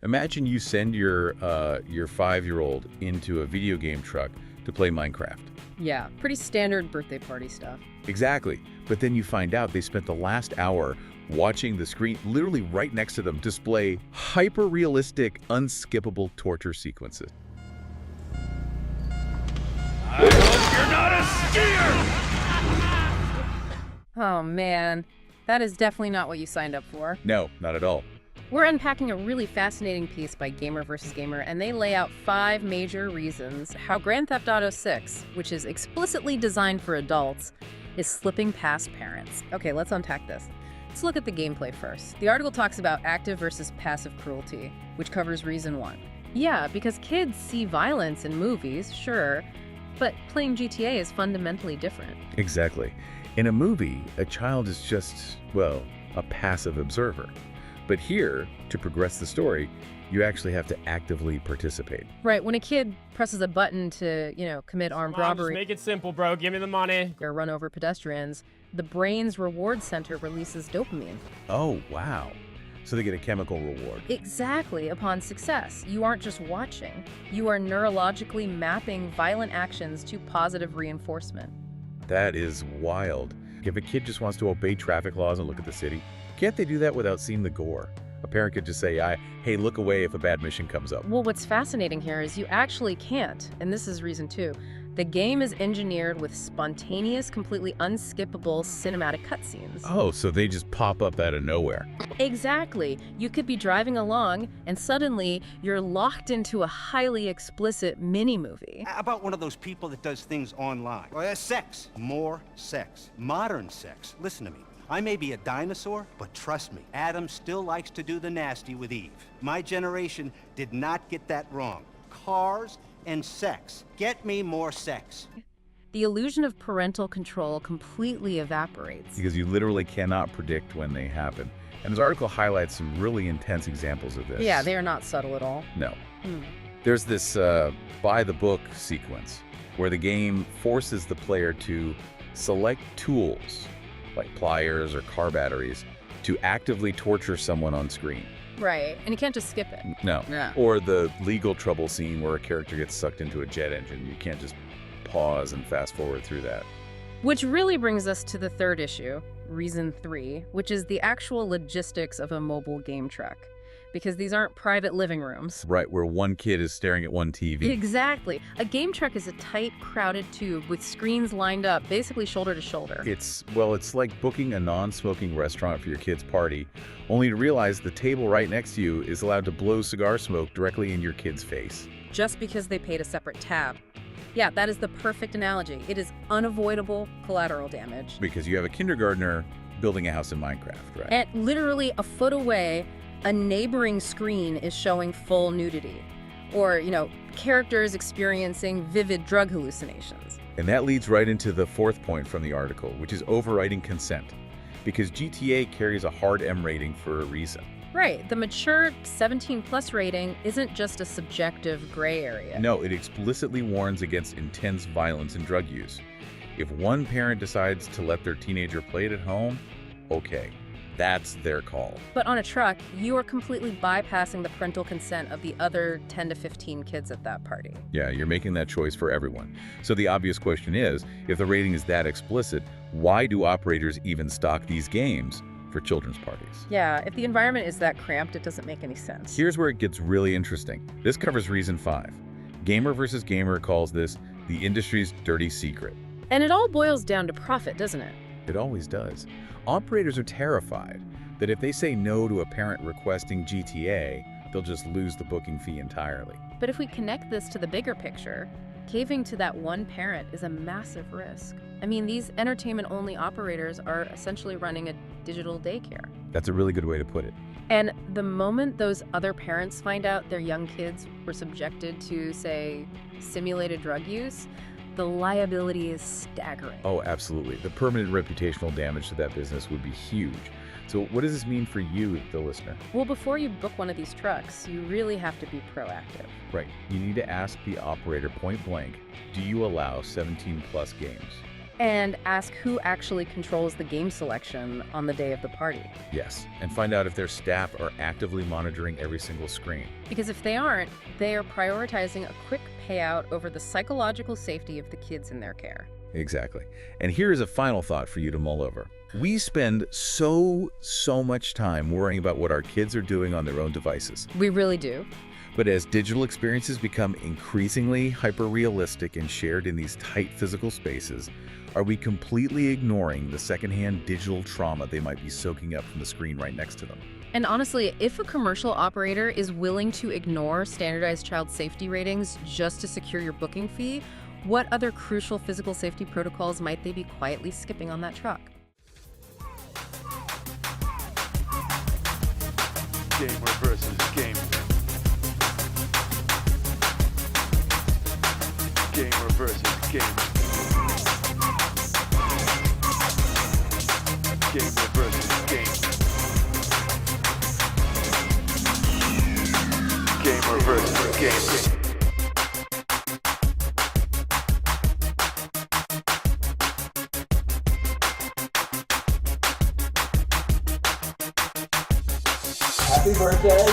Imagine you send your 5-year-old into a video game truck to play Minecraft. Yeah, pretty standard birthday party stuff. Exactly. But then you find out they spent the last hour watching the screen literally right next to them display hyper-realistic, unskippable torture sequences. I hope you're not a skier! Oh man, that is definitely not what you signed up for. No, not at all. We're unpacking a really fascinating piece by Gamer vs. Gamer, and they lay out 5 major reasons how Grand Theft Auto 6, which is explicitly designed for adults, is slipping past parents. Okay, let's unpack this. Let's look at the gameplay first. The article talks about active versus passive cruelty, which covers reason 1. Yeah, because kids see violence in movies, sure, but playing GTA is fundamentally different. Exactly. In a movie, a child is just, well, a passive observer. But here, to progress the story, you actually have to actively participate. Right, when a kid presses a button to, commit armed robbery, Just make it simple, bro. Give me the money. or run over pedestrians, the brain's reward center releases dopamine. Oh, wow. So they get a chemical reward. Exactly, upon success. You aren't just watching. You are neurologically mapping violent actions to positive reinforcement. That is wild. If a kid just wants to obey traffic laws and look at the city, can't they do that without seeing the gore? A parent could just say, hey, look away if a bad mission comes up. Well, what's fascinating here is you actually can't, and this is reason 2. The game is engineered with spontaneous, completely unskippable cinematic cutscenes. Oh, so they just pop up out of nowhere. Exactly. You could be driving along, and suddenly you're locked into a highly explicit mini-movie. How about one of those people that does things online? Sex. More sex. Modern sex. Listen to me. I may be a dinosaur, but trust me, Adam still likes to do the nasty with Eve. My generation did not get that wrong. Cars and sex. Get me more sex. The illusion of parental control completely evaporates. Because you literally cannot predict when they happen. And this article highlights some really intense examples of this. Yeah, they are not subtle at all. No. There's this by-the-book sequence where the game forces the player to select tools, like pliers or car batteries, to actively torture someone on screen. Right, and you can't just skip it. No. Yeah. Or the legal trouble scene where a character gets sucked into a jet engine. You can't just pause and fast forward through that. Which really brings us to the third issue, reason 3, which is the actual logistics of a mobile game truck. Because these aren't private living rooms. Right, where one kid is staring at one TV. Exactly. A game truck is a tight, crowded tube with screens lined up, basically shoulder to shoulder. It's like booking a non-smoking restaurant for your kid's party, only to realize the table right next to you is allowed to blow cigar smoke directly in your kid's face. Just because they paid a separate tab. Yeah, that is the perfect analogy. It is unavoidable collateral damage. Because you have a kindergartner building a house in Minecraft, right? And literally a foot away, a neighboring screen is showing full nudity. Or, characters experiencing vivid drug hallucinations. And that leads right into the 4th point from the article, which is overriding consent. Because GTA carries a hard M rating for a reason. Right. The mature 17+ rating isn't just a subjective gray area. No, it explicitly warns against intense violence and drug use. If one parent decides to let their teenager play it at home, okay. That's their call. But on a truck, you are completely bypassing the parental consent of the other 10 to 15 kids at that party. Yeah, you're making that choice for everyone. So the obvious question is, if the rating is that explicit, why do operators even stock these games for children's parties? Yeah, if the environment is that cramped, it doesn't make any sense. Here's where it gets really interesting. This covers reason 5. Gamer vs. Gamer calls this the industry's dirty secret. And it all boils down to profit, doesn't it? It always does. Operators are terrified that if they say no to a parent requesting GTA, they'll just lose the booking fee entirely. But if we connect this to the bigger picture, caving to that one parent is a massive risk. I mean, these entertainment-only operators are essentially running a digital daycare. That's a really good way to put it. And the moment those other parents find out their young kids were subjected to, say, simulated drug use, the liability is staggering. Oh, absolutely. The permanent reputational damage to that business would be huge. So what does this mean for you, the listener? Well, before you book one of these trucks, you really have to be proactive. Right. You need to ask the operator point blank, do you allow 17+ games? And ask who actually controls the game selection on the day of the party. Yes, and find out if their staff are actively monitoring every single screen. Because if they aren't, they are prioritizing a quick payout over the psychological safety of the kids in their care. Exactly. And here's a final thought for you to mull over. We spend so much time worrying about what our kids are doing on their own devices. We really do. But as digital experiences become increasingly hyper-realistic and shared in these tight physical spaces, are we completely ignoring the secondhand digital trauma they might be soaking up from the screen right next to them? And honestly, if a commercial operator is willing to ignore standardized child safety ratings just to secure your booking fee, what other crucial physical safety protocols might they be quietly skipping on that truck? Gamer versus gamer. Gamer versus gamer. Gamer versus gamer. Gamer versus gamer. Happy birthday.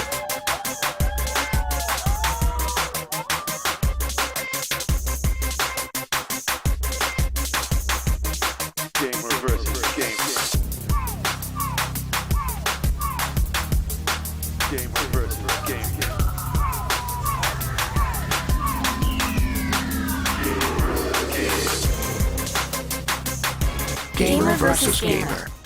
Gamer versus gamer. Gamer versus gamer. Gamer versus gamer.